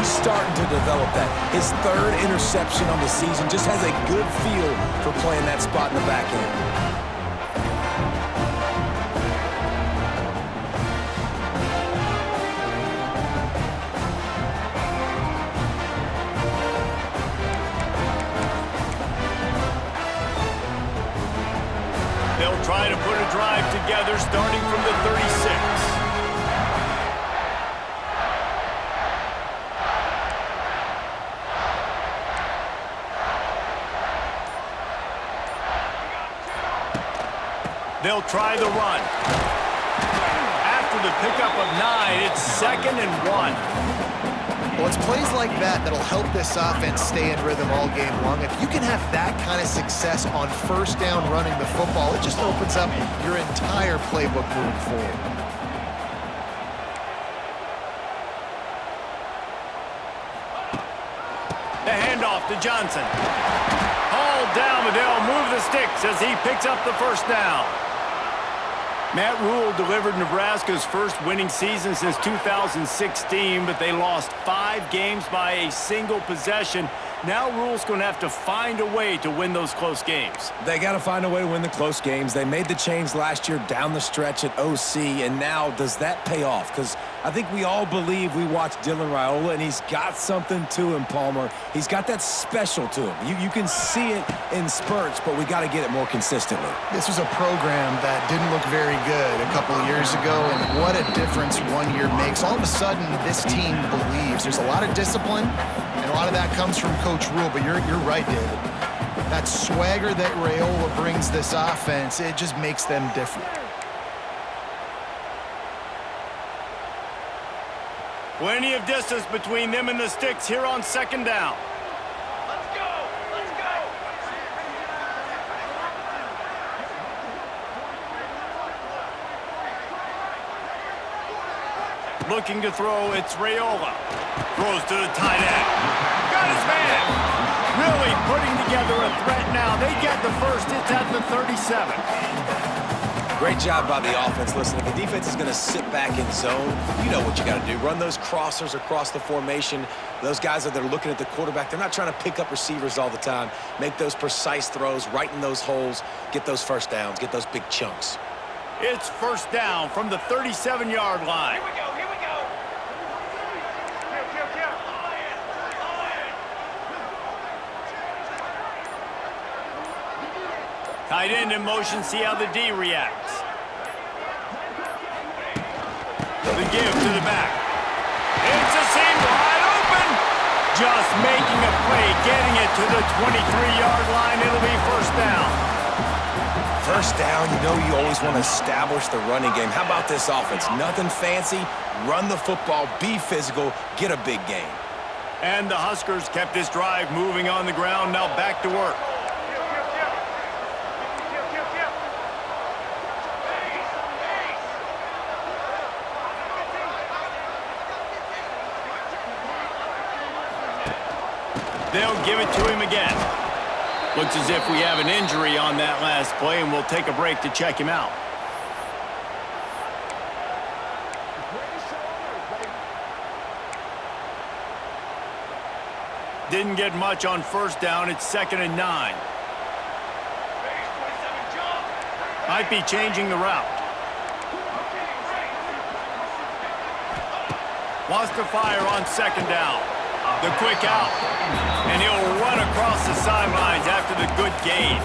he's starting to develop that. His third interception on the season, just has a good feel for playing that spot in the back end. They'll try to put a drive together starting from the 36. They'll try the run. After the pickup of 9, it's 2nd and 1. Well, it's plays like that that'll help this offense stay in rhythm all game long. If you can have that kind of success on first down running the football, it just opens up your entire playbook moving forward. The handoff to Johnson. Hauled down, but they'll move the sticks as he picks up the first down. Matt Rule delivered Nebraska's first winning season since 2016, but they lost 5 games by a single possession. Now Rule's going to have to find a way to win those close games. They got to find a way to win the close games. They made the change last year down the stretch at OC, and now does that pay off? Because I think we all believe we watched Dylan Raiola, and he's got something to him, Palmer. He's got that special to him. You can see it in spurts, but we got to get it more consistently. This was a program that didn't look very good a couple of years ago, and what a difference 1 year makes. All of a sudden, this team believes. There's a lot of discipline, and a lot of that comes from Coach Rule, but you're right, David. That swagger that Raiola brings this offense, it just makes them different. Plenty of distance between them and the sticks here on 2nd down. Let's go! Let's go! Looking to throw, it's Raiola. Throws to the tight end. Got his man. Really putting together a threat now. They get the first. It's at the 37. Great job by the offense. Listen, if the defense is going to sit back in zone, you know what you got to do. Run those crossers across the formation. Those guys that are looking at the quarterback, they're not trying to pick up receivers all the time. Make those precise throws, right in those holes, get those first downs, get those big chunks. It's first down from the 37-yard line. Here we go, here we go. Tight end in motion, see how the D reacts. The give to the back. It's a seam wide open. Just making a play, getting it to the 23-yard line. It'll be first down. First down, you know you always want to establish the running game. How about this offense? Nothing fancy. Run the football, be physical, get a big gain. And the Huskers kept this drive moving on the ground. Now back to work. They'll give it to him again. Looks as if we have an injury on that last play, and we'll take a break to check him out. Didn't get much on first down. It's 2nd and 9. Might be changing the route. Wants to fire on 2nd down. The quick out. And he'll run across the sidelines after the good gain.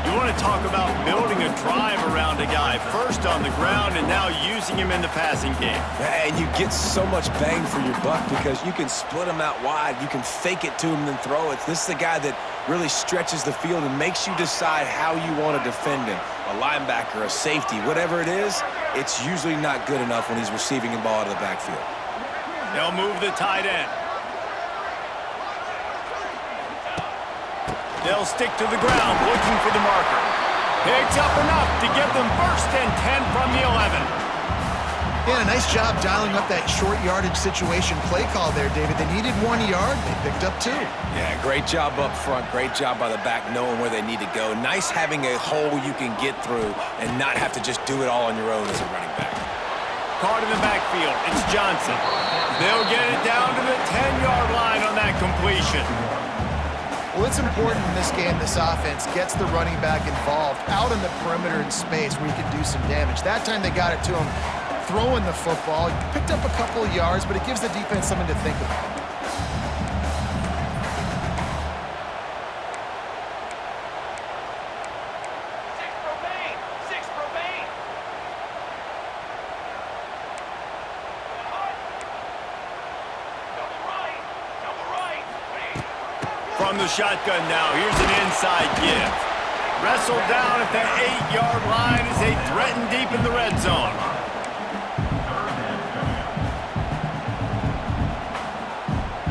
You want to talk about building a drive around a guy. First on the ground and now using him in the passing game. And you get so much bang for your buck because you can split him out wide. You can fake it to him and then throw it. This is the guy that really stretches the field and makes you decide how you want to defend him. A linebacker, a safety, whatever it is, it's usually not good enough when he's receiving the ball out of the backfield. They'll move the tight end. They'll stick to the ground, looking for the marker. Picks up enough to give them 1st and 10 from the 11. Yeah, a nice job dialing up that short yardage situation play call there, David. They needed 1 yard. They picked up 2. Yeah, great job up front. Great job by the back knowing where they need to go. Nice having a hole you can get through and not have to just do it all on your own as a running back. Caught in the backfield. It's Johnson. They'll get it down to the 10-yard line on that completion. Well, it's important in this game, this offense gets the running back involved out in the perimeter in space where he can do some damage. That time they got it to him throwing the football. He picked up a couple of yards, but it gives the defense something to think about. From the shotgun now, here's an inside give. Wrestled down at the 8-yard line as they threaten deep in the red zone.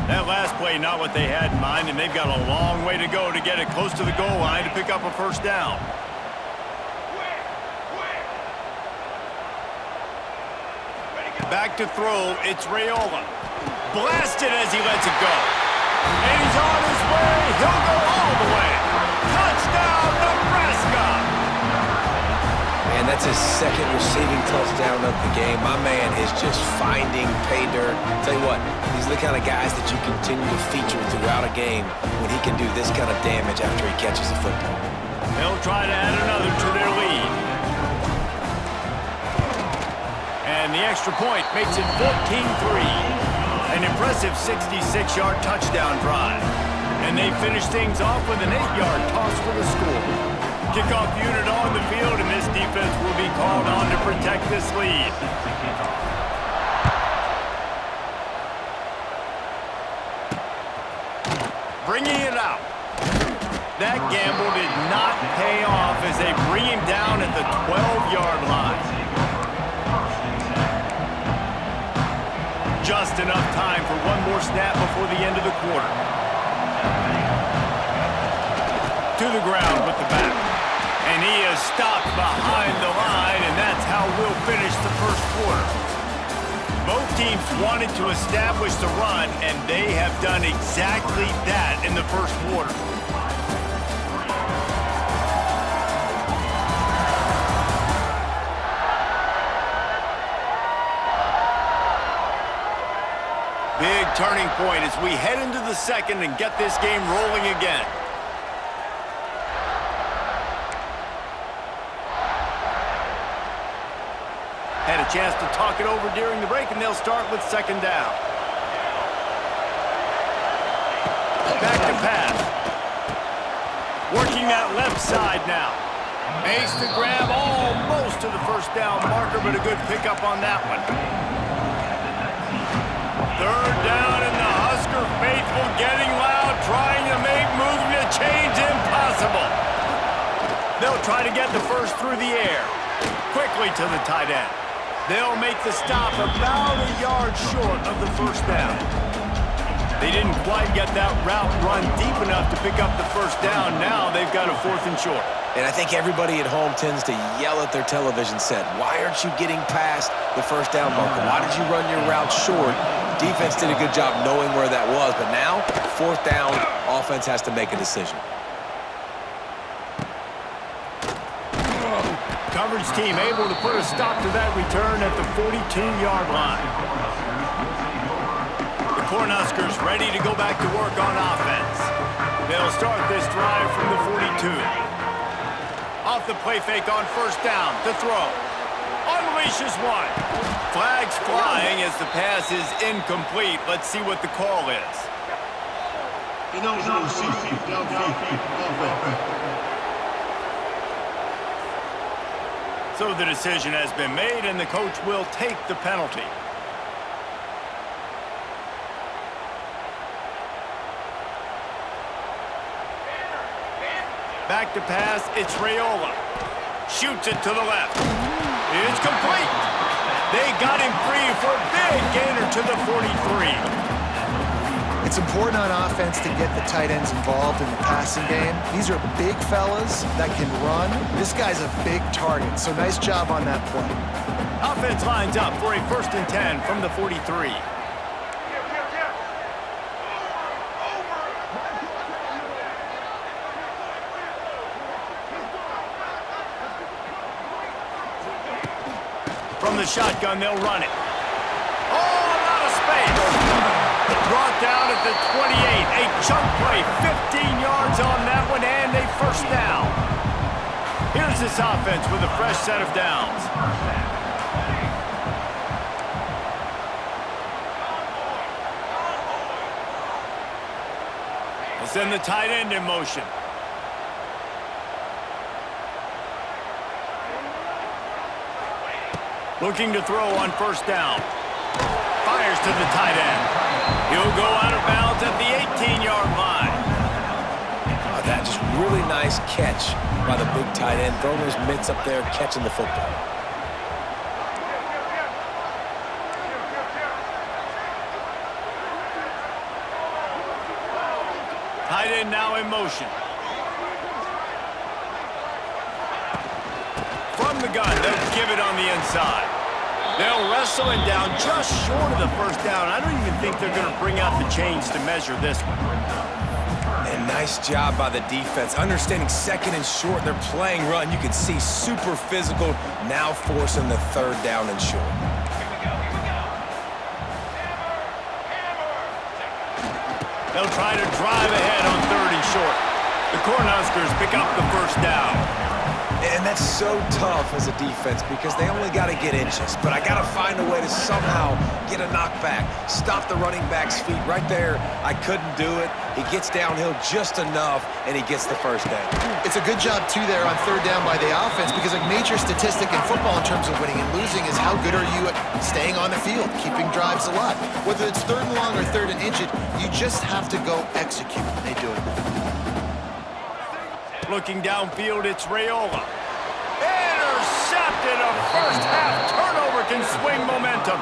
That last play, not what they had in mind, and they've got a long way to go to get it close to the goal line to pick up a first down. Back to throw, it's Raiola. Blasted as he lets it go. And he's on his way. He'll go all the way. Touchdown, Nebraska! Man, that's his second receiving touchdown of the game. My man is just finding pay dirt. Tell you what, these are the kind of guys that you continue to feature throughout a game when he can do this kind of damage after he catches the football. They'll try to add another to their lead. And the extra point makes it 14-3. An impressive 66-yard touchdown drive. And they finish things off with an 8-yard toss for the score. Kickoff unit on the field, and this defense will be called on to protect this lead. Bringing it out. That gamble did not pay off as they bring him down at the 12-yard line. Just enough time for one more snap before the end of the quarter. To the ground with the back. And he is stopped behind the line, and that's how we'll finish the first quarter. Both teams wanted to establish the run, and they have done exactly that in the first quarter. Big turning point as we head into the second and get this game rolling again. Had a chance to talk it over during the break, and they'll start with second down. Back to pass. Working that left side now. Makes the grab almost to the first down marker, but a good pickup on that one. Third down, and the Husker faithful getting loud, trying to make moving a change impossible. They'll try to get the first through the air. Quickly to the tight end. They'll make the stop about a yard short of the first down. They didn't quite get that route run deep enough to pick up the first down. Now they've got a 4th and short. And I think everybody at home tends to yell at their television set. Why aren't you getting past the first down marker? Why did you run your route short? Defense did a good job knowing where that was, but now, 4th down, offense has to make a decision. Coverage team able to put a stop to that return at the 42-yard line. The Cornhuskers ready to go back to work on offense. They'll start this drive from the 42. Off the play fake on first down to throw. Unleashes one. Flags flying as the pass is incomplete. Let's see what the call is. So the decision has been made, and the coach will take the penalty. Back to pass, it's Raiola. Shoots it to the left. It's complete. They got him free for a big gainer to the 43. It's important on offense to get the tight ends involved in the passing game. These are big fellas that can run. This guy's a big target, so nice job on that play. Offense lines up for a 1st and 10 from the 43. From the shotgun, they'll run it. Oh, a lot of space. Brought down at the 28. A chunk play, 15 yards on that one, and a first down. Here's this offense with a fresh set of downs. They'll send the tight end in motion. Looking to throw on first down. Fires to the tight end. He'll go out of bounds at the 18-yard line. Oh, that just really nice catch by the big tight end. Throwing his mitts up there, catching the football. Tight end now in motion. From the gun, they'll give it on the inside. They'll wrestle him down just short of the first down. I don't even think they're going to bring out the chains to measure this one. And nice job by the defense. Understanding second and short, they're playing run. You can see super physical, now forcing the third down and short. They'll try to drive ahead on third and short. The Cornhuskers pick up the first down. And that's so tough as a defense because they only got to get inches. But I got to find a way to somehow get a knockback, stop the running back's feet right there. I couldn't do it. He gets downhill just enough, and he gets the first down. It's a good job, too, there on third down by the offense because a major statistic in football in terms of winning and losing is how good are you at staying on the field, keeping drives alive. Whether it's third and long or third and inches, you just have to go execute. They do it. Looking downfield, it's Raiola. Intercepted. A first-half turnover can swing momentum.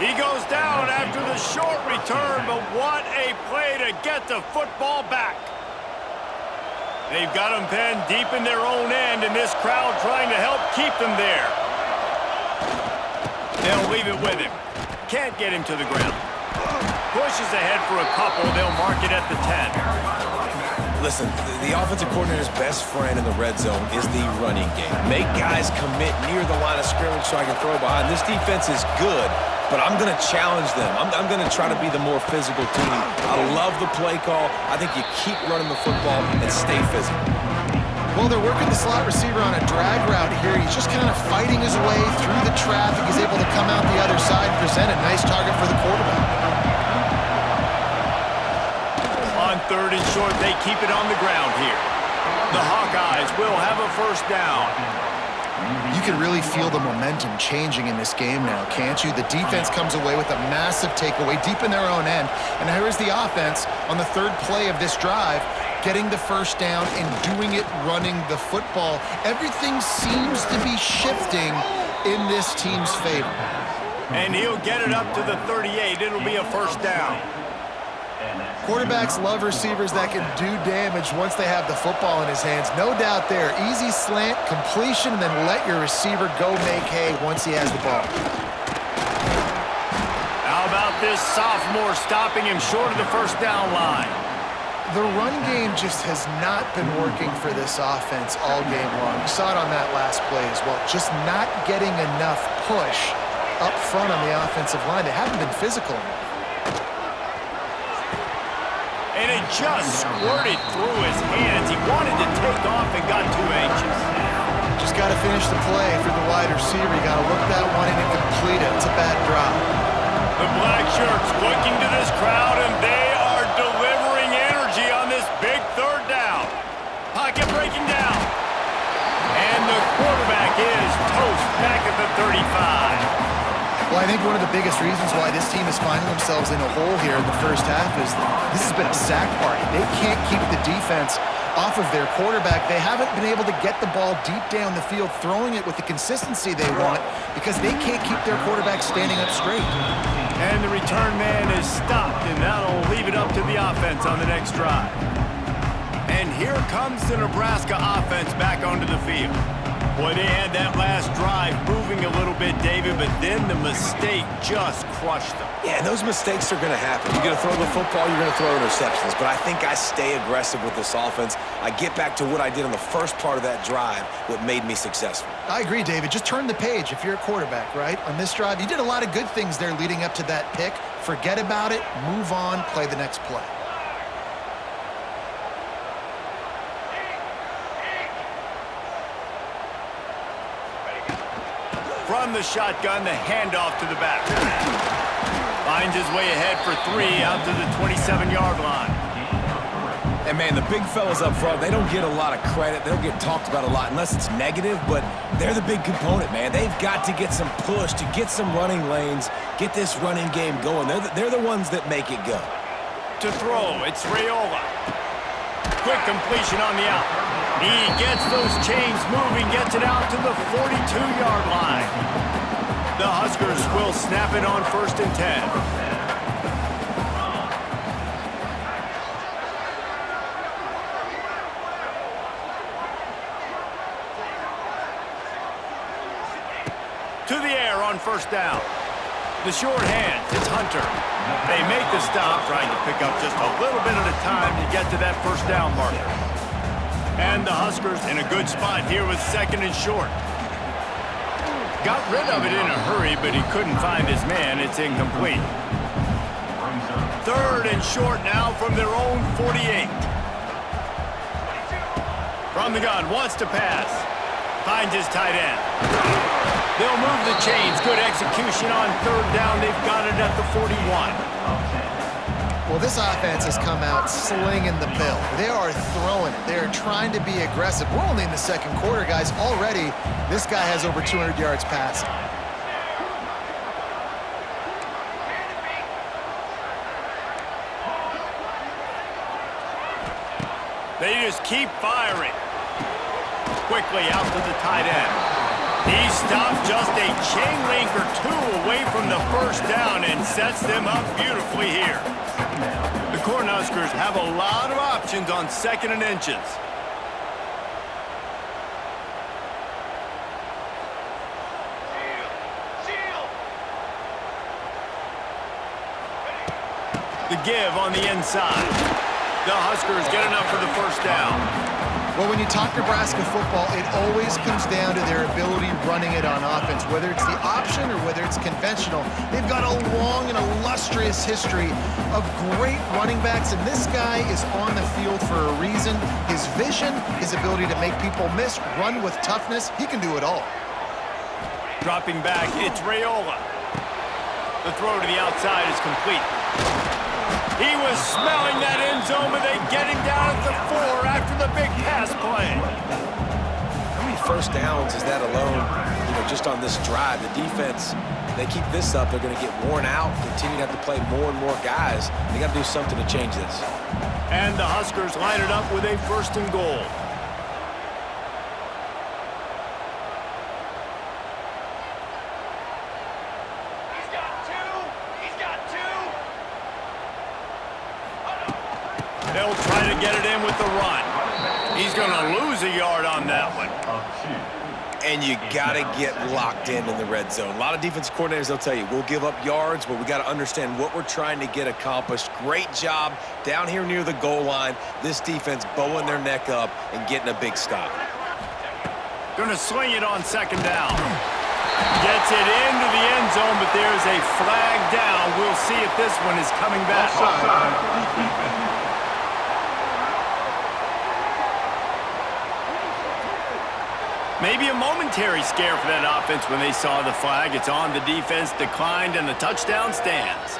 He goes down after the short return, but what a play to get the football back. They've got him pinned deep in their own end, and this crowd trying to help keep them there. They'll leave it with him. Can't get him to the ground. Pushes ahead for a couple. They'll mark it at the 10. Listen, the offensive coordinator's best friend in the red zone is the running game. Make guys commit near the line of scrimmage so I can throw behind. This defense is good, but I'm going to challenge them. I'm going to try to be the more physical team. I love the play call. I think you keep running the football and stay physical. Well, they're working the slot receiver on a drag route here. He's just kind of fighting his way through the traffic. He's able to come out the other side and present a nice target for the quarterback. On third and short, they keep it on the ground here. The Hawkeyes will have a first down. You can really feel the momentum changing in this game now, can't you? The defense comes away with a massive takeaway deep in their own end. And here is the offense on the third play of this drive, getting the first down and doing it running the football. Everything seems to be shifting in this team's favor. And he'll get it up to the 38. It'll be a first down. Quarterbacks love receivers that can do damage once they have the football in his hands. No doubt there. Easy slant, completion, and then let your receiver go make hay once he has the ball. How about this sophomore stopping him short of the first down line? The run game just has not been working for this offense all game long. You saw it on that last play as well. Just not getting enough push up front on the offensive line. They haven't been physical enough. And it just squirted through his hands. He wanted to take off and got too anxious. Just got to finish the play for the wide receiver. You got to look that one in and complete it. It's a bad drop. The black shirts looking to this crowd, and they are delivering energy on this big third down. Pocket breaking down. And the quarterback is toast back at the 35. Well, I think one of the biggest reasons why this team is finding themselves in a hole here in the first half is this has been a sack party. They can't keep the defense off of their quarterback. They haven't been able to get the ball deep down the field, throwing it with the consistency they want because they can't keep their quarterback standing up straight. And the return man is stopped, and that'll leave it up to the offense on the next drive. And here comes the Nebraska offense back onto the field. Boy, they had that last drive moving a little bit, David, but then the mistake just crushed them. Yeah, and those mistakes are going to happen. You're going to throw the football, you're going to throw interceptions. But I think I stay aggressive with this offense. I get back to what I did on the first part of that drive, what made me successful. I agree, David. Just turn the page if you're a quarterback, right? On this drive, you did a lot of good things there leading up to that pick. Forget about it, move on, play the next play. From the shotgun, the handoff to the back. Finds his way ahead for 3 out to the 27-yard line. And, man, the big fellas up front, they don't get a lot of credit. They don't get talked about a lot unless it's negative, but they're the big component, man. They've got to get some push to get some running lanes, get this running game going. They're the ones that make it go. To throw, it's Raiola. Quick completion on the out. He gets those chains moving, gets it out to the 42-yard line. The Huskers will snap it on 1st and 10. To the air on 1st down. The short hands, it's Hunter. They make the stop, trying to pick up just a little bit at a time to get to that 1st down marker. And the Huskers in a good spot here with 2nd and short. Got rid of it in a hurry, but he couldn't find his man. It's incomplete. 3rd and short now from their own 48. From the gun, wants to pass. Finds his tight end. They'll move the chains. Good execution on 3rd down. They've got it at the 41. Well, this offense has come out slinging the pill. They are throwing it. They are trying to be aggressive. We're only in the 2nd quarter, guys. Already, this guy has over 200 yards passing. They just keep firing. Quickly out to the tight end. He stopped just a chain link or 2 away from the 1st down and sets them up beautifully here. The Cornhuskers have a lot of options on 2nd and inches. The give on the inside. The Huskers get enough for the 1st down. Well, when you talk Nebraska football, it always comes down to their ability running it on offense. Whether it's the option or whether it's conventional, they've got a long and illustrious history of great running backs, and this guy is on the field for a reason. His vision, his ability to make people miss, run with toughness, he can do it all. Dropping back, it's Raiola. The throw to the outside is complete. He was smelling that end zone, but they get him down at the 4 after the big pass play. How many 1st downs is that alone, just on this drive? The defense, they keep this up, they're going to get worn out, continue to have to play more and more guys. They got to do something to change this. And the Huskers line it up with a 1st and goal. They'll try to get it in with the run. He's going to lose a yard on that one. And you got to get locked in the red zone. A lot of defense coordinators, they'll tell you, we'll give up yards, but we got to understand what we're trying to get accomplished. Great job down here near the goal line. This defense bowing their neck up and getting a big stop. Going to swing it on 2nd down. Gets it into the end zone, but there's a flag down. We'll see if this one is coming back. Maybe a momentary scare for that offense when they saw the flag. It's on, the defense declined, and the touchdown stands.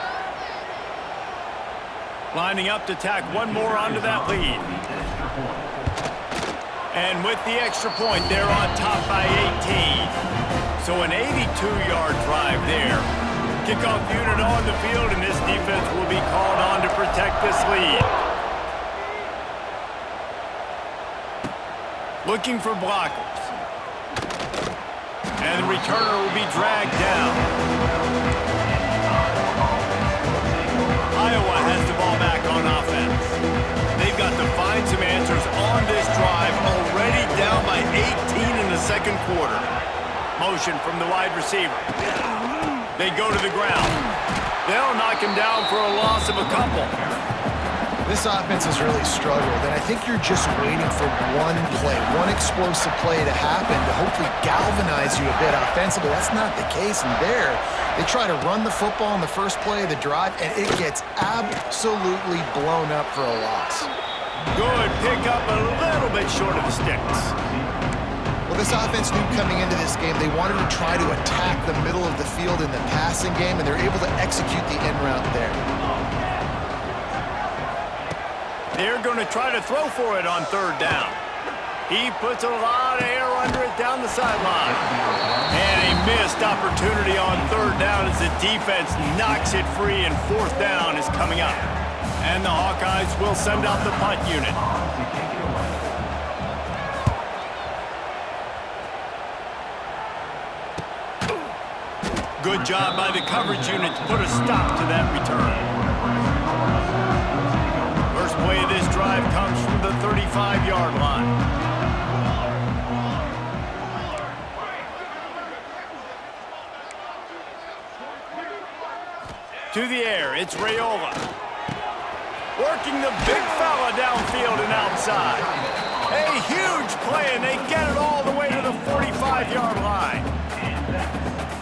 Lining up to tack one more onto that lead. And with the extra point, they're on top by 18. So an 82-yard drive there. Kickoff unit on the field, and this defense will be called on to protect this lead. Looking for blockers. And the returner will be dragged down. Iowa has the ball back on offense. They've got to find some answers on this drive, already down by 18 in the 2nd quarter. quarter. Motion from the wide receiver. They go to the ground. They'll knock him down for a loss of a couple. This offense has really struggled, and I think you're just waiting for one play, one explosive play to happen to hopefully galvanize you a bit offensively. That's not the case, and there, they try to run the football in the first play of the drive, and it gets absolutely blown up for a loss. Good pick up a little bit short of the sticks. Well, this offense knew coming into this game they wanted to try to attack the middle of the field in the passing game, and they're able to execute the end route there. They're going to try to throw for it on third down. He puts a lot of air under it down the sideline. And a missed opportunity on third down as the defense knocks it free, and fourth down is coming up. And the Hawkeyes will send out the punt unit. Good job by the coverage unit to put a stop to that return. First play of this drive comes from the 35-yard line. To the air, it's Raiola. Working the big fella downfield and outside. A huge play, and they get it all the way to the 45-yard line.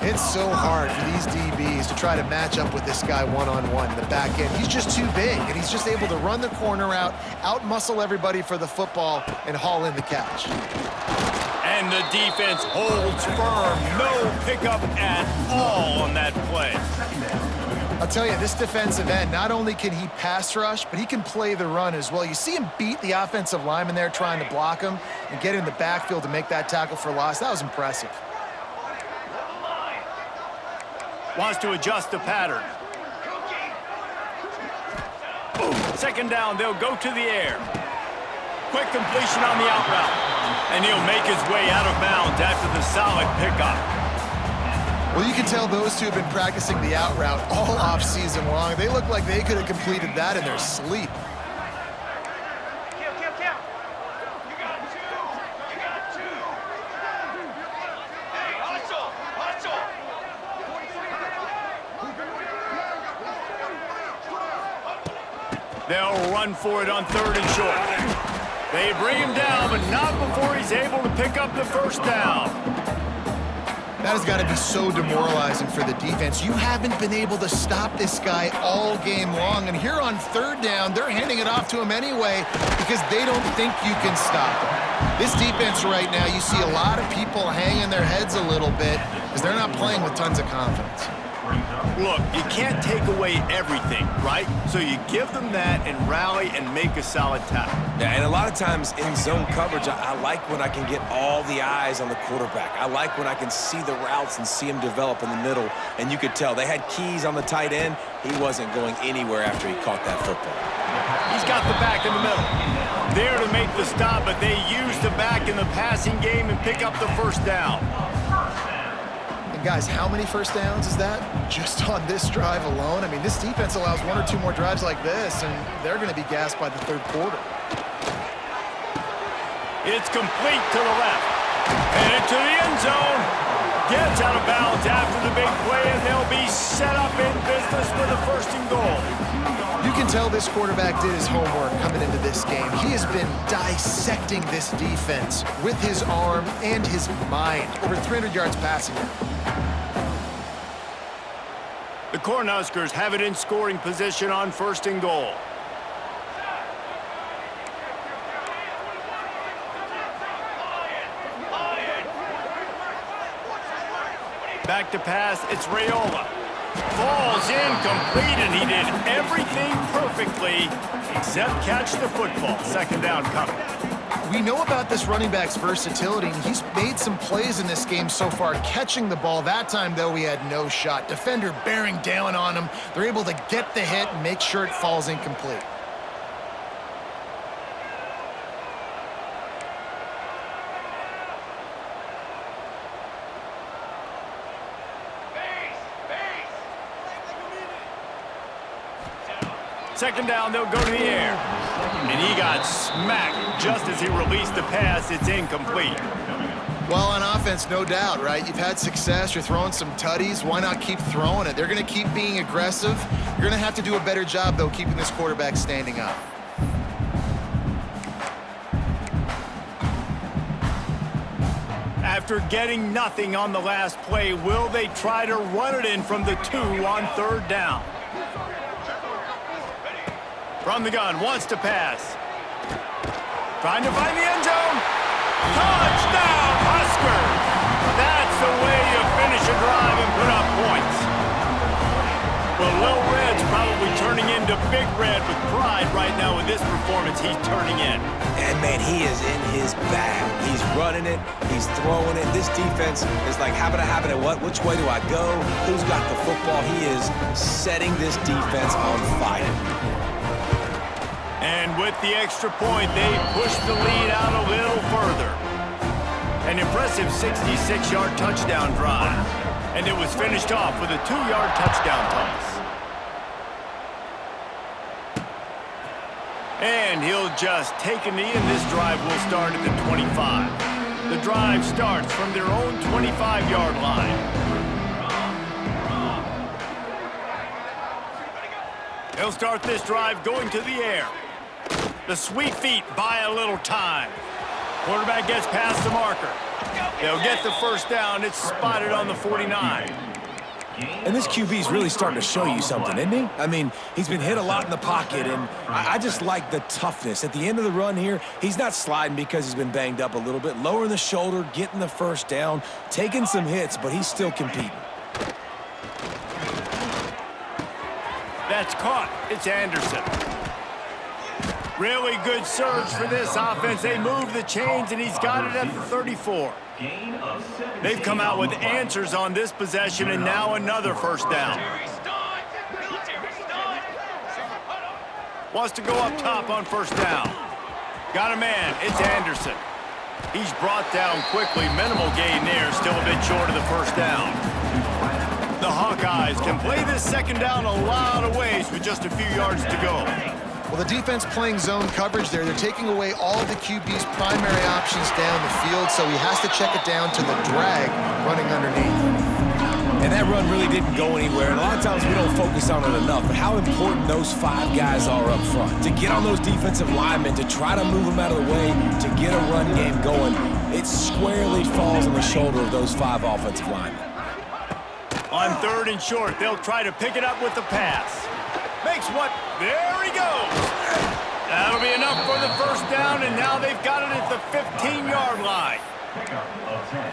It's so hard for these DBs to try to match up with this guy one-on-one in the back end. He's just too big, and he's just able to run the corner out-muscle everybody for the football, and haul in the catch. And the defense holds firm. No pickup at all on that play. I'll tell you, this defensive end, not only can he pass rush, but he can play the run as well. You see him beat the offensive lineman there trying to block him and get in the backfield to make that tackle for loss. That was impressive. Wants to adjust the pattern. Second down, they'll go to the air. Quick completion on the out route. And he'll make his way out of bounds after the solid pickup. Well, you can tell those two have been practicing the out route all off season long. They look like they could have completed that in their sleep. Count. You got two. Hey, hustle. They'll run for it on third and short. They bring him down, but not before he's able to pick up the first down. That has got to be so demoralizing for the defense. You haven't been able to stop this guy all game long, and here on third down, they're handing it off to him anyway because they don't think you can stop him. This defense right now, you see a lot of people hanging their heads a little bit because they're not playing with tons of confidence. Look, you can't take away everything, right? So you give them that and rally and make a solid tackle. Yeah, and a lot of times in zone coverage, I like when I can get all the eyes on the quarterback. I like when I can see the routes and see him develop in the middle. And you could tell they had keys on the tight end. He wasn't going anywhere after he caught that football. He's got the back in the middle. There to make the stop, but they use the back in the passing game and pick up the first down. Guys, how many first downs is that just on this drive alone? I mean, this defense allows one or two more drives like this, and they're going to be gassed by the third quarter. It's complete to the left. And into the end zone. Gets out of bounds after the big play, and they'll be set up in business with a first and goal. You can tell this quarterback did his homework coming into this game. He has been dissecting this defense with his arm and his mind. Over 300 yards passing. The Cornhuskers have it in scoring position on first and goal. Back to pass, it's Raiola. Falls incomplete, and he did everything perfectly except catch the football. Second down coming. We know about this running back's versatility, and he's made some plays in this game so far catching the ball. That time, though, he had no shot. Defender bearing down on him. They're able to get the hit and make sure it falls incomplete. Second down, they'll go to the air. And he got smacked just as he released the pass. It's incomplete. Well, on offense, no doubt, right? You've had success. You're throwing some tutties. Why not keep throwing it? They're going to keep being aggressive. You're going to have to do a better job, though, keeping this quarterback standing up. After getting nothing on the last play, will they try to run it in from the 2 on 3rd down? From the gun, wants to pass. Trying to find the end zone. Touchdown, Huskers! That's the way you finish a drive and put up points. Well, Lil Red's probably turning into Big Red with pride right now with this performance he's turning in. And, man, he is in his bag. He's running it. He's throwing it. This defense is like, how about I have it at what? Which way do I go? Who's got the football? He is setting this defense on fire. And with the extra point, they push the lead out a little further. An impressive 66-yard touchdown drive. And it was finished off with a 2-yard touchdown toss. And he'll just take a knee, and this drive will start at the 25. The drive starts from their own 25-yard line. They'll start this drive going to the air. The sweet feet buy a little time. Quarterback gets past the marker. They'll get the first down. It's spotted on the 49. And this QB's really starting to show you something, isn't he? I mean, he's been hit a lot in the pocket, and I just like the toughness. At the end of the run here, he's not sliding because he's been banged up a little bit. Lowering the shoulder, getting the first down, taking some hits, but he's still competing. That's caught. It's Anderson. Really good surge for this offense. They move the chains, and he's got it at the 34. They've come out with answers on this possession, and now another first down. Wants to go up top on first down. Got a man. It's Anderson. He's brought down quickly. Minimal gain there. Still a bit short of the first down. The Hawkeyes can play this second down a lot of ways with just a few yards to go. Well, the defense playing zone coverage there. They're taking away all of the QB's primary options down the field, so he has to check it down to the drag running underneath. And that run really didn't go anywhere. And a lot of times we don't focus on it enough, but how important those 5 guys are up front. To get on those defensive linemen, to try to move them out of the way, to get a run game going, it squarely falls on the shoulder of those 5 offensive linemen. On 3rd and short, they'll try to pick it up with the pass. Makes what? There he goes. That'll be enough for the first down, and now they've got it at the 15-yard line.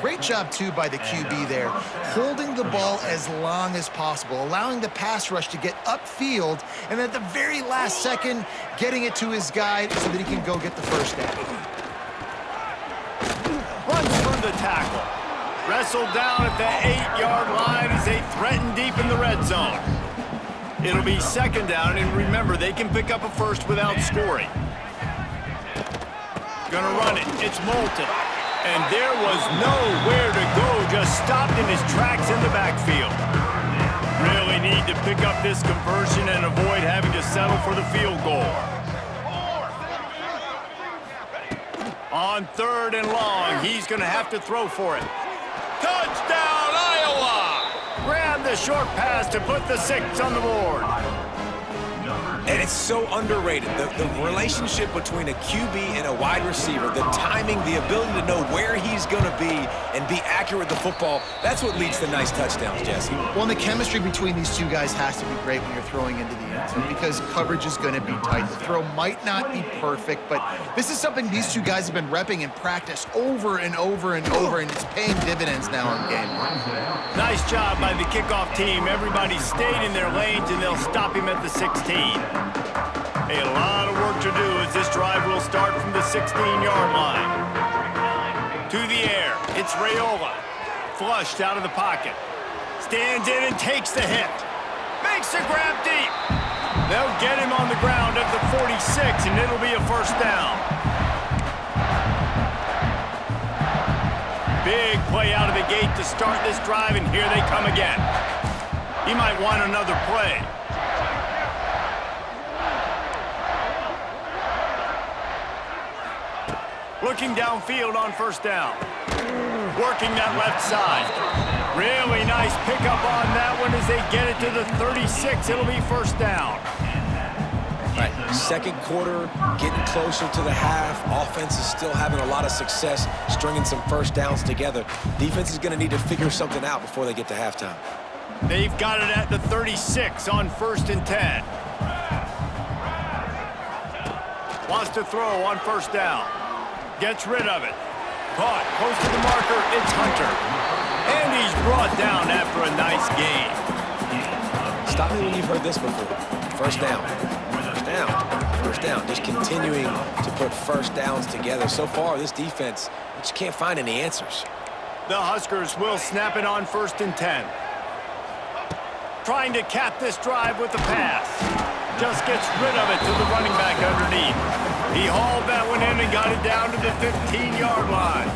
Great job, too, by the QB there, holding the ball as long as possible, allowing the pass rush to get upfield, and at the very last second, getting it to his guy so that he can go get the first down. Runs through the tackle. Wrestled down at the 8-yard line as they threaten deep in the red zone. It'll be second down, and remember, they can pick up a first without scoring. Gonna run it. It's Moulton. And there was nowhere to go, just stopped in his tracks in the backfield. Really need to pick up this conversion and avoid having to settle for the field goal. On 3rd and long, he's gonna have to throw for it. Touchdown, Iowa! Grab the short pass to put the 6 on the board. And it's so underrated. The relationship between a QB and a wide receiver, the timing, the ability to know where he's going to be and be accurate with the football, that's what leads to nice touchdowns, Jesse. Well, and the chemistry between these two guys has to be great when you're throwing into the end zone because coverage is going to be tight. The throw might not be perfect, but this is something these two guys have been repping in practice over and over and over, and it's paying dividends now in game one. Nice job by the kickoff team. Everybody stayed in their lanes, and they'll stop him at the 16. A lot of work to do as this drive will start from the 16-yard line. To the air, it's Raiola. Flushed out of the pocket. Stands in and takes the hit. Makes the grab deep. They'll get him on the ground at the 46, and it'll be a first down. Big play out of the gate to start this drive, and here they come again. He might want another play. Looking downfield on first down. Working that left side. Really nice pickup on that one as they get it to the 36. It'll be first down. Right, second quarter, getting closer to the half. Offense is still having a lot of success stringing some first downs together. Defense is going to need to figure something out before they get to halftime. They've got it at the 36 on 1st and 10. Wants to throw on first down. Gets rid of it. Caught close to the marker. It's Hunter. And he's brought down after a nice gain. Stop me when you've heard this before. First down. First down. First down. Just continuing to put first downs together. So far, this defense, they just can't find any answers. The Huskers will snap it on 1st and 10. Trying to cap this drive with the pass. Just gets rid of it to the running back underneath. He hauled that one in and got it down to the 15-yard line.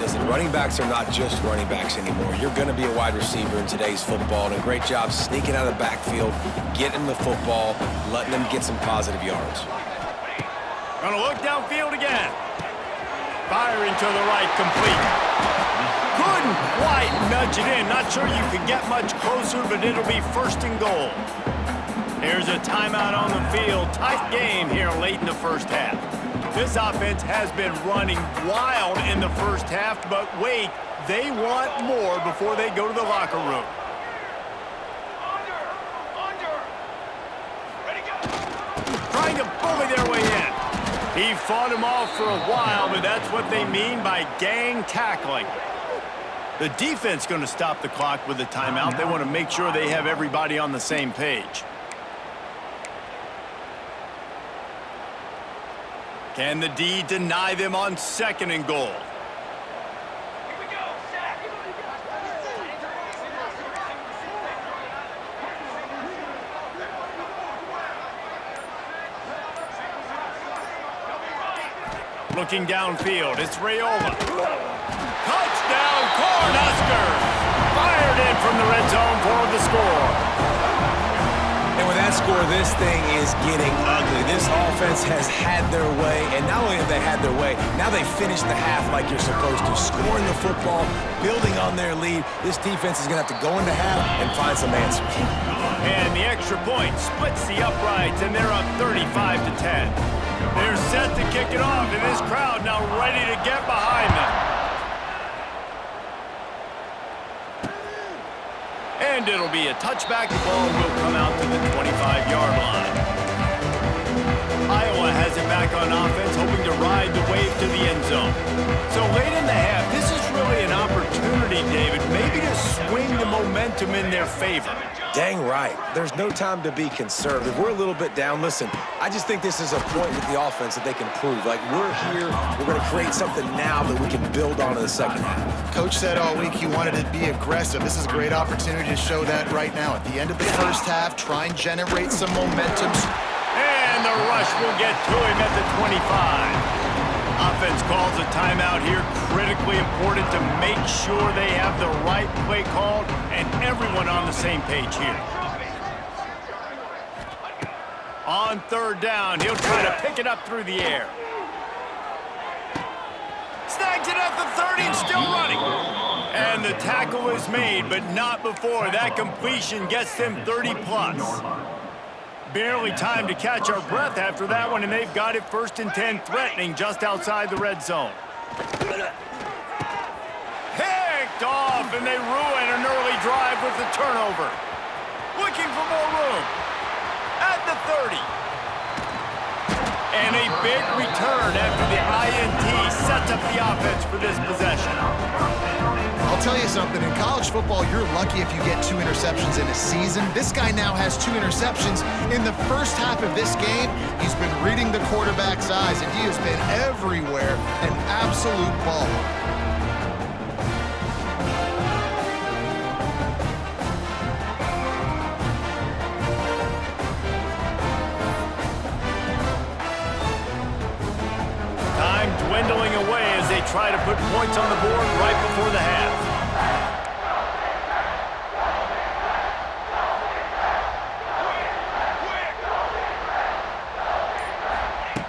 Listen, running backs are not just running backs anymore. You're going to be a wide receiver in today's football, and a great job sneaking out of the backfield, getting the football, letting them get some positive yards. Gonna look downfield again. Firing to the right, complete. Couldn't quite nudge it in. Not sure you could get much closer, but it'll be 1st and goal. Here's a timeout on the field. Tight game here late in the first half. This offense has been running wild in the first half, but wait, they want more before they go to the locker room. Ready, go. Trying to bully their way in. He fought him off for a while, but that's what they mean by gang tackling. The defense going to stop the clock with a timeout. They want to make sure they have everybody on the same page. Can the D deny them on 2nd and goal? Here we go. Sack. Looking downfield, it's Raiola. Touchdown, Cornhuskers! Fired in from the red zone for the score. And with that score, this thing is getting ugly. This offense has had their way, and not only have they had their way, now they finished the half like you're supposed to, scoring the football, building on their lead. This defense is going to have to go into half and find some answers. And the extra point splits the uprights, and they're up 35 to 10. They're set to kick it off, and this crowd now ready to get behind them. And it'll be a touchback. The ball will come out to the 25-yard line. Iowa has it back on offense, hoping to ride the wave to the end zone. So late in the half, this is really an opportunity, David, maybe to swing the momentum in their favor. Dang right. There's no time to be conservative. We're a little bit down. Listen, I just think this is a point with the offense that they can prove. Like, we're here, we're going to create something now that we can build on in the second half. Coach said all week he wanted to be aggressive. This is a great opportunity to show that right now. At the end of the first half, try and generate some momentum. And the rush will get to him at the 25. Offense calls a timeout here. Critically important to make sure they have the right play called and everyone on the same page here. On 3rd down, he'll try to pick it up through the air. Snags it at the 30 and still running. And the tackle is made, but not before that completion gets them 30-plus. Barely time to catch our breath after that one, and they've got it 1st and 10, threatening just outside the red zone. Picked off, and they ruin an early drive with the turnover. Looking for more room. At the 30. And a big return after the INT sets up the offense for this possession. I'll tell you something, in college football, you're lucky if you get 2 interceptions in a season. This guy now has 2 interceptions. In the first half of this game, he's been reading the quarterback's eyes, and he has been everywhere, an absolute baller. Time dwindling away as they try to put points on the board right before the half.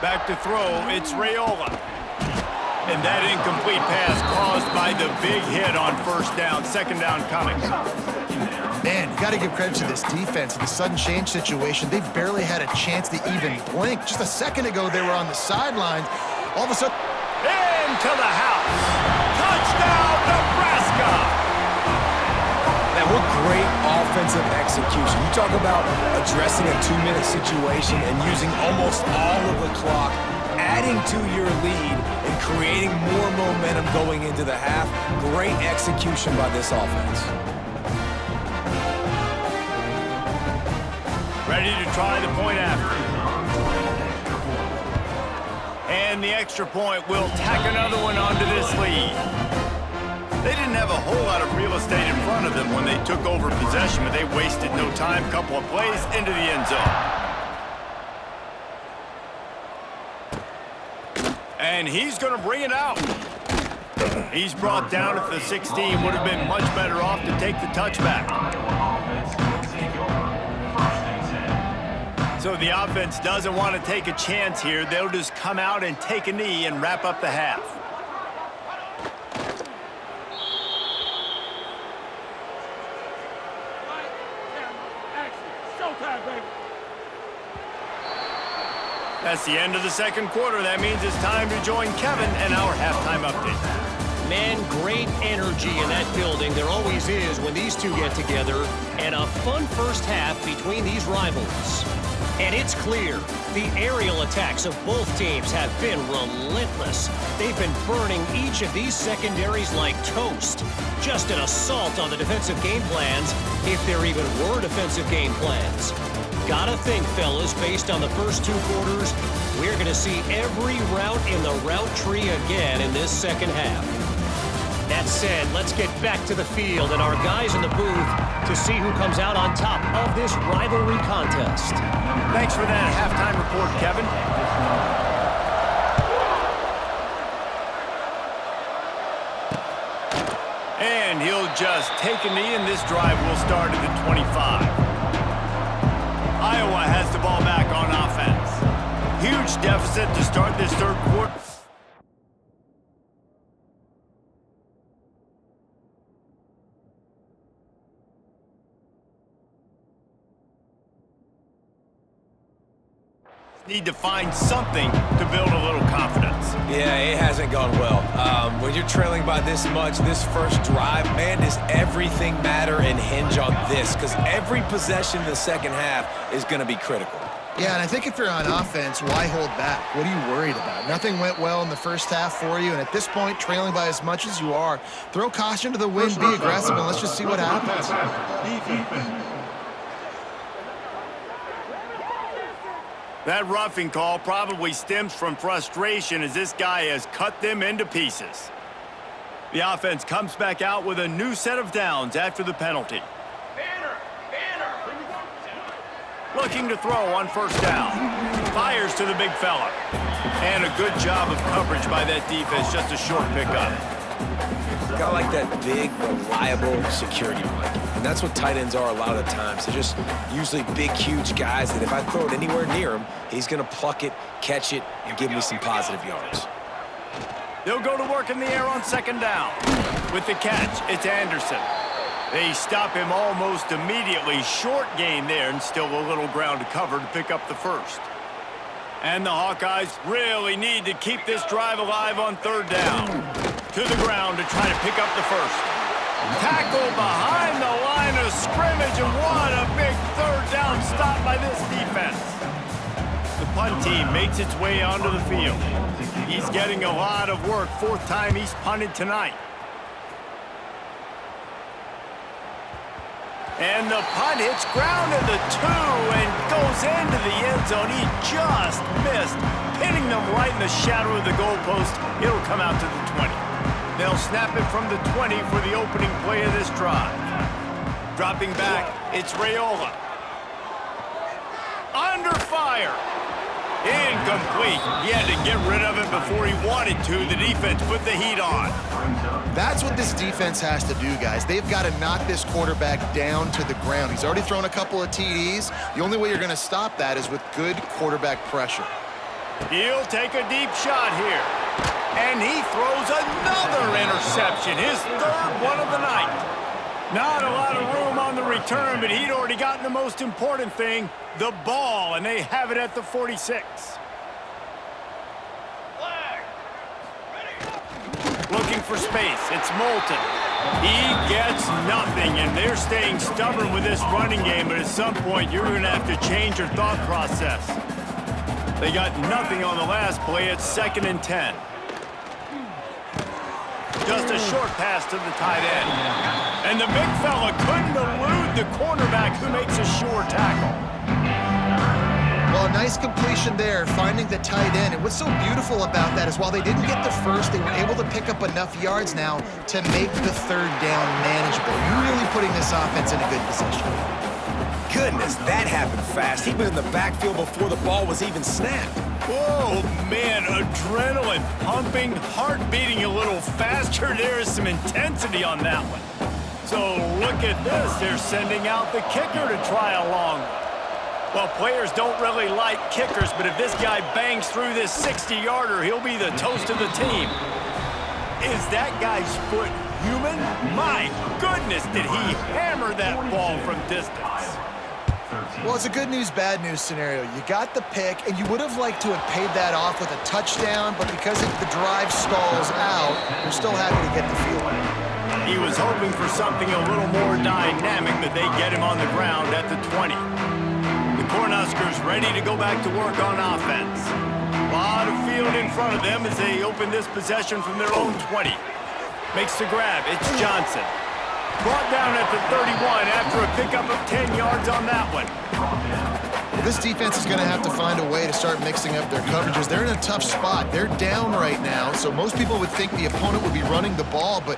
Back to throw, it's Raiola. And that incomplete pass caused by the big hit on first down. Second down coming. Man, you got to give credit to this defense. In the sudden change situation, they barely had a chance to even blink. Just a second ago, they were on the sidelines. All of a sudden... Into the house. Touchdown, Nebraska. Man, what great offensive execution. You talk about addressing a 2-minute situation and using almost all of the clock, adding to your lead and creating more momentum going into the half. Great execution by this offense. Ready to try the point after. And the extra point will tack another one onto this lead. They didn't have a whole lot of real estate in front of them when they took over possession, but they wasted no time. Couple of plays into the end zone. And he's going to bring it out. He's brought down at the 16. Would have been much better off to take the touchback. So the offense doesn't want to take a chance here. They'll just come out and take a knee and wrap up the half. That's the end of the second quarter. That means it's time to join Kevin and our halftime update. Man, great energy in that building. There always is when these two get together. And a fun first half between these rivals. And it's clear, the aerial attacks of both teams have been relentless. They've been burning each of these secondaries like toast. Just an assault on the defensive game plans, if there even were defensive game plans. Gotta think, fellas, based on the first two quarters, we're gonna see every route in the route tree again in this second half. That said, let's get back to the field and our guys in the booth to see who comes out on top of this rivalry contest. Thanks for that halftime report, Kevin. And he'll just take a knee, and this drive will start at the 25. Iowa has the ball back on offense. Huge deficit to start this third quarter. Need to find something to build a little confidence. Yeah, it hasn't gone well. When you're trailing by this much, this first drive, man, does everything matter and hinge on this? Because every possession in the second half is going to be critical. Yeah, and I think if you're on offense, why hold back? What are you worried about? Nothing went well in the first half for you, and at this point, trailing by as much as you are, throw caution to the wind, be aggressive, and let's just see what happens. That roughing call probably stems from frustration as this guy has cut them into pieces. The offense comes back out with a new set of downs after the penalty. Looking to throw on first down. Fires to the big fella. And a good job of coverage by that defense, just a short pickup. Got like that big, reliable security blanket. And that's what tight ends are a lot of the times. They're just usually big, huge guys that if I throw it anywhere near him, he's going to pluck it, catch it, and give me some positive yards. They'll go to work in the air on second down. With the catch, it's Anderson. They stop him almost immediately. Short gain there, and still a little ground to cover to pick up the first. And the Hawkeyes really need to keep this drive alive on third down. To the ground to try to pick up the first. Tackle behind the line of scrimmage, and what a big third down stop by this defense. The punt team makes its way onto the field. He's getting a lot of work. Fourth time he's punted tonight. And the punt hits ground at the 2 and goes into the end zone. He just missed, pinning them right in the shadow of the goalpost. It'll come out to the 20. They'll snap it from the 20 for the opening play of this drive. Dropping back, it's Raiola. Under fire. Incomplete. He had to get rid of it before he wanted to. The defense put the heat on. That's what this defense has to do, guys. They've got to knock this quarterback down to the ground. He's already thrown a couple of TDs. The only way you're going to stop that is with good quarterback pressure. He'll take a deep shot here. And he throws another interception, his third one of the night. Not a lot of room on the return, but he'd already gotten the most important thing, the ball, and they have it at the 46. Looking for space. It's Moulton. He gets nothing, and they're staying stubborn with this running game, but at some point, you're going to have to change your thought process. They got nothing on the last play. It's 2nd and 10. Just a short pass to the tight end. And the big fella couldn't elude the cornerback who makes a sure tackle. Well, a nice completion there, finding the tight end. And what's so beautiful about that is while they didn't get the first, they were able to pick up enough yards now to make the 3rd down manageable. Really putting this offense in a good position. Goodness, that happened fast. He was in the backfield before the ball was even snapped. Whoa, man, adrenaline pumping, heart beating a little faster. There is some intensity on that one. So look at this. They're sending out the kicker to try a long one. Well, players don't really like kickers, but if this guy bangs through this 60-yarder, he'll be the toast of the team. Is that guy's foot human? My goodness, did he hammer that ball from distance. Well, it's a good news, bad news scenario. You got the pick, and you would have liked to have paid that off with a touchdown, but because the drive stalls out, you're still happy to get the field. He was hoping for something a little more dynamic, but they get him on the ground at the 20. The Cornhuskers ready to go back to work on offense. A lot of field in front of them as they open this possession from their own 20. Makes the grab. It's Johnson. Brought down at the 31 after a pickup of 10 yards on that one. Well, this defense is going to have to find a way to start mixing up their coverages. They're in a tough spot. They're down right now, so most people would think the opponent would be running the ball, but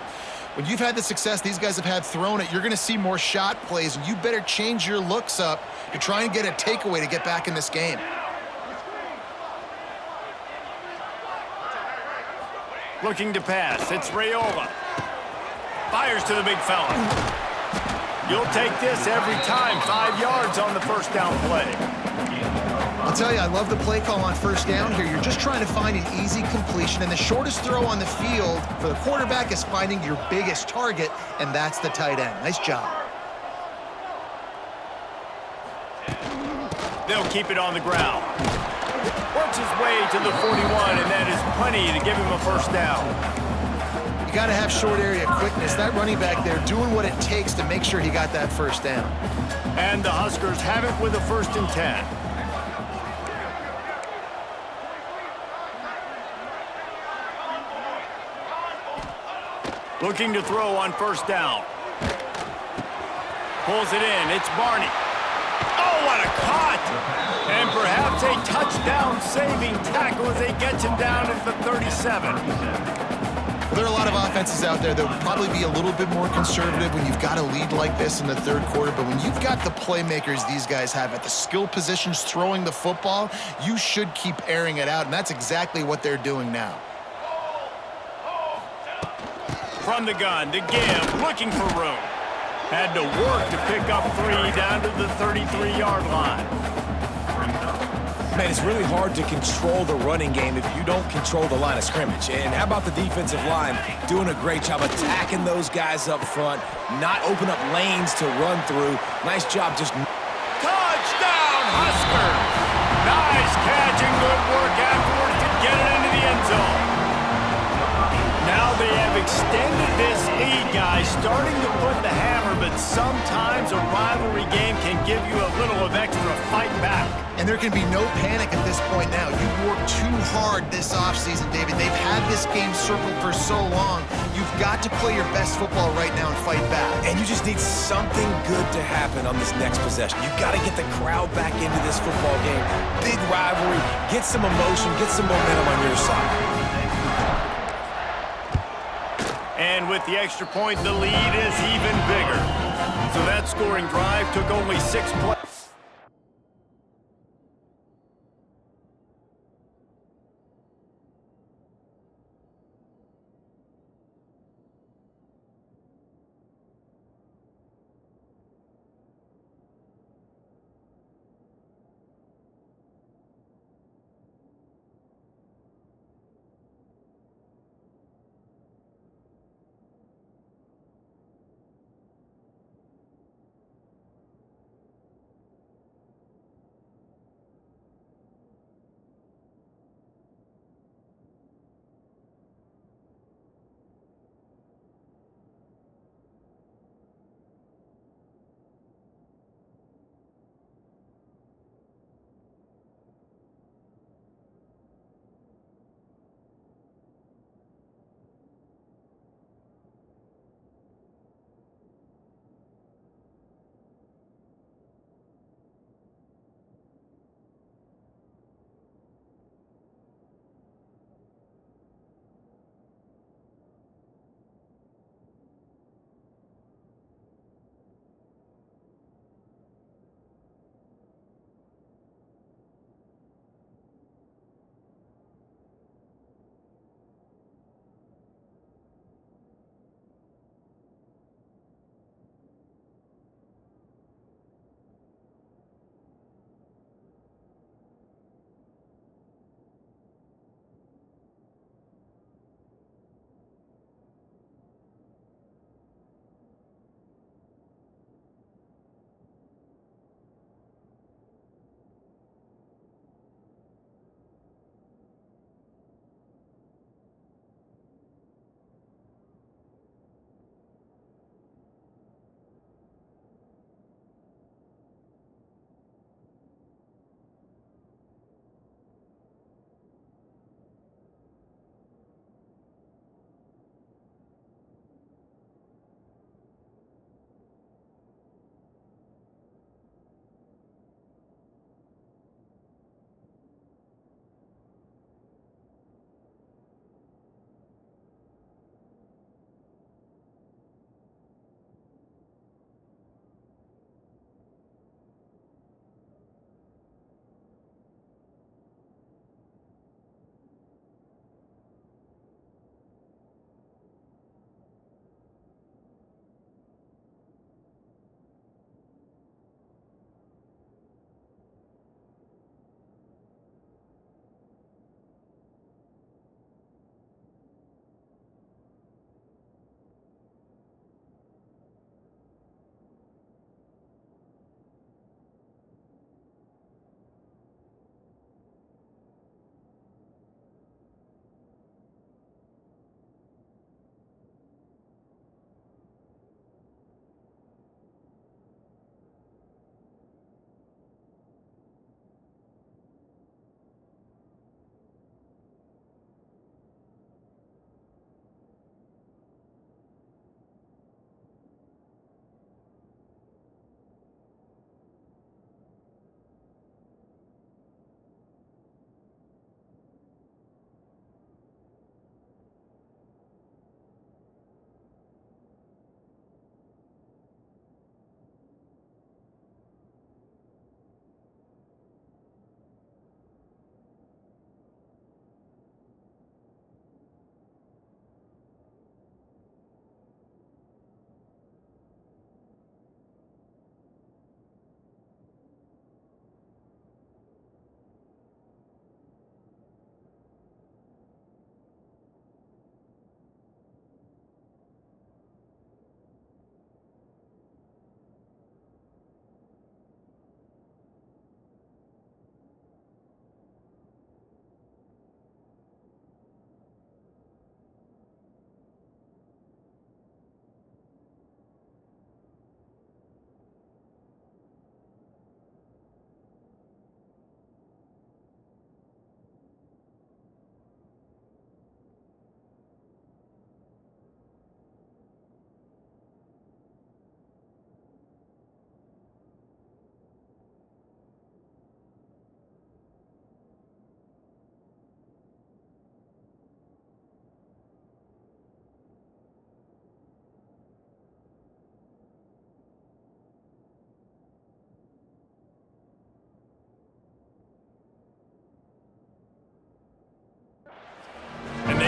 when you've had the success these guys have had throwing it, you're going to see more shot plays, and you better change your looks up to try and get a takeaway to get back in this game. Looking to pass. It's Raiola. Fires to the big fella. You'll take this every time. 5 yards on the first down play. I'll tell you, I love the play call on first down here. You're just trying to find an easy completion, and the shortest throw on the field for the quarterback is finding your biggest target, and that's the tight end. Nice job. They'll keep it on the ground. Works his way to the 41, and that is plenty to give him a first down. You got to have short area quickness. That running back there doing what it takes to make sure he got that first down. And the Huskers have it with a 1st and 10. Looking to throw on first down. Pulls it in. It's Barney. Oh, what a cut! And perhaps a touchdown-saving tackle as they get him down at the 37. Well, there are a lot of offenses out there that would probably be a little bit more conservative when you've got a lead like this in the 3rd quarter, but when you've got the playmakers these guys have at the skill positions throwing the football, you should keep airing it out, and that's exactly what they're doing now. From the gun, to give, looking for room. Had to work to pick up 3 down to the 33-yard line. Man, it's really hard to control the running game if you don't control the line of scrimmage. And how about the defensive line doing a great job attacking those guys up front, not open up lanes to run through. Nice job just... Touchdown, Huskers! Nice catch and good work afterwards to get it into the end zone. Now they have extended this lead, guys, starting to put the hammer, but sometimes a rivalry game can give you a little of extra fight back. And there can be no panic at this point now. You've worked too hard this offseason, David. They've had this game circled for so long. You've got to play your best football right now and fight back. And you just need something good to happen on this next possession. You got to get the crowd back into this football game. Big rivalry. Get some emotion. Get some momentum on your side. And with the extra point, the lead is even bigger. So that scoring drive took only 6 plays.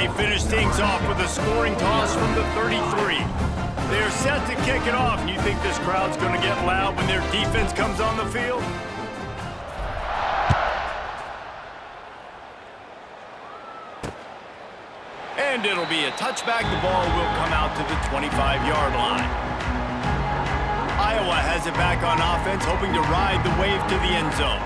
They finish things off with a scoring toss from the 33. They're set to kick it off, and you think this crowd's going to get loud when their defense comes on the field? And it'll be a touchback. The ball will come out to the 25-yard line. Iowa has it back on offense, hoping to ride the wave to the end zone.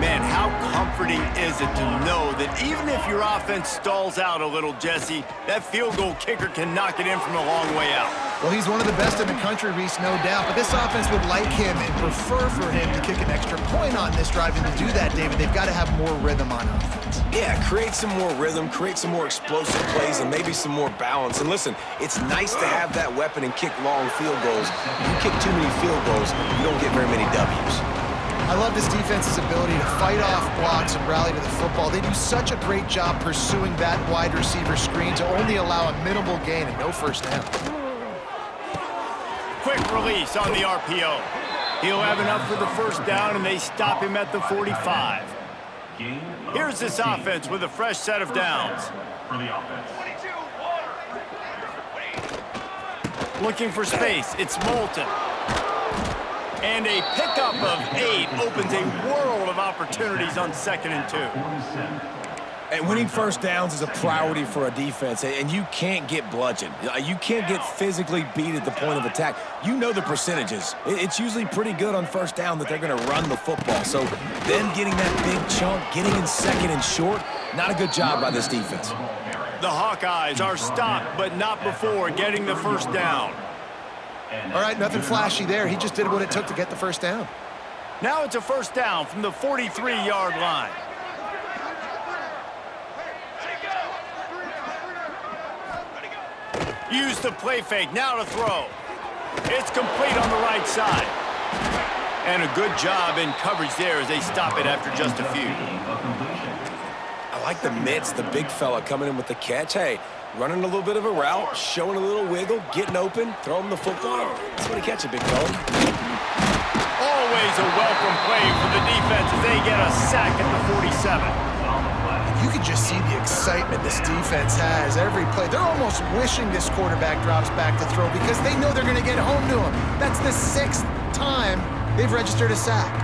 Man, how comforting is it to know that even if your offense stalls out a little, Jesse, that field goal kicker can knock it in from a long way out. Well, he's one of the best in the country, Reese, no doubt. But this offense would like him and prefer for him to kick an extra point on this drive. And to do that, David, they've got to have more rhythm on offense. Yeah, create some more rhythm, create some more explosive plays, and maybe some more balance. And listen, it's nice to have that weapon and kick long field goals. If you kick too many field goals, you don't get very many W's. I love this defense's ability to fight off blocks and rally to the football. They do such a great job pursuing that wide receiver screen to only allow a minimal gain and no first down. Quick release on the RPO. He'll have enough for the first down, and they stop him at the 45. Here's this offense with a fresh set of downs. Looking for space. It's Moulton. And a pickup of 8 opens a world of opportunities on 2nd and 2. And winning first downs is a priority for a defense, and you can't get bludgeoned. You can't get physically beat at the point of attack. You know the percentages. It's usually pretty good on first down that they're going to run the football. So them getting that big chunk, getting in 2nd and short, not a good job by this defense. The Hawkeyes are stopped, but not before getting the first down. All right, nothing flashy there. He just did what it took to get the first down. Now it's a first down from the 43-yard line. Use the play fake, now to throw. It's complete on the right side. And a good job in coverage there as they stop it after just a few. I like the mitts, the big fella coming in with the catch. Hey, running a little bit of a route, showing a little wiggle, getting open, throwing the football. That's what he catch it, big fella. Always a welcome play for the defense as they get a sack at the 47. You can just see the excitement this defense has every play. They're almost wishing this quarterback drops back to throw because they know they're going to get home to him. That's the 6th time they've registered a sack.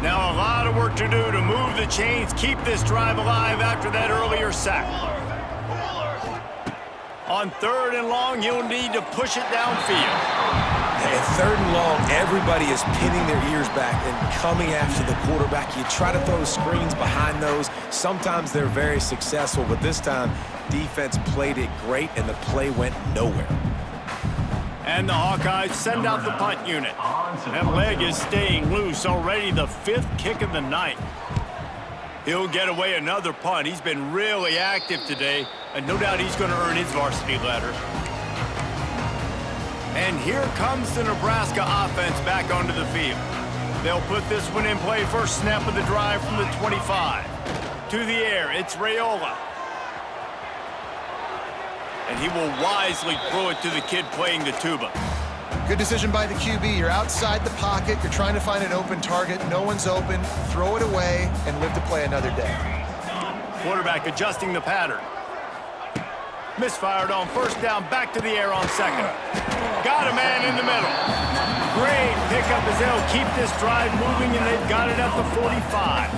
Now a lot of work to do to move the chains, keep this drive alive after that earlier sack. On 3rd and long, you'll need to push it downfield. At 3rd and long, everybody is pinning their ears back and coming after the quarterback. You try to throw screens behind those. Sometimes they're very successful, but this time, defense played it great, and the play went nowhere. And the Hawkeyes send out the punt unit. That leg is staying loose, already the 5th kick of the night. He'll get away another punt. He's been really active today, and no doubt he's going to earn his varsity letter. And here comes the Nebraska offense back onto the field. They'll put this one in play first snap of the drive from the 25. To the air, it's Raiola. And he will wisely throw it to the kid playing the tuba. Good decision by the QB. You're outside the pocket. You're trying to find an open target. No one's open. Throw it away and live to play another day. Quarterback adjusting the pattern. Misfired on first down, back to the air on 2nd. Got a man in the middle. Great pickup as they'll keep this drive moving, and they've got it at the 45.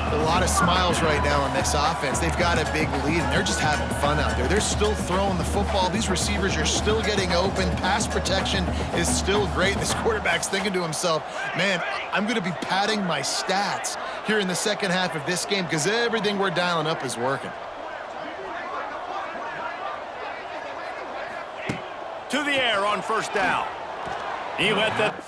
A lot of smiles right now on this offense. They've got a big lead, and they're just having fun out there. They're still throwing the football. These receivers are still getting open. Pass protection is still great. This quarterback's thinking to himself, man, I'm going to be padding my stats here in the 2nd half of this game because everything we're dialing up is working. To the air on first down. He let that...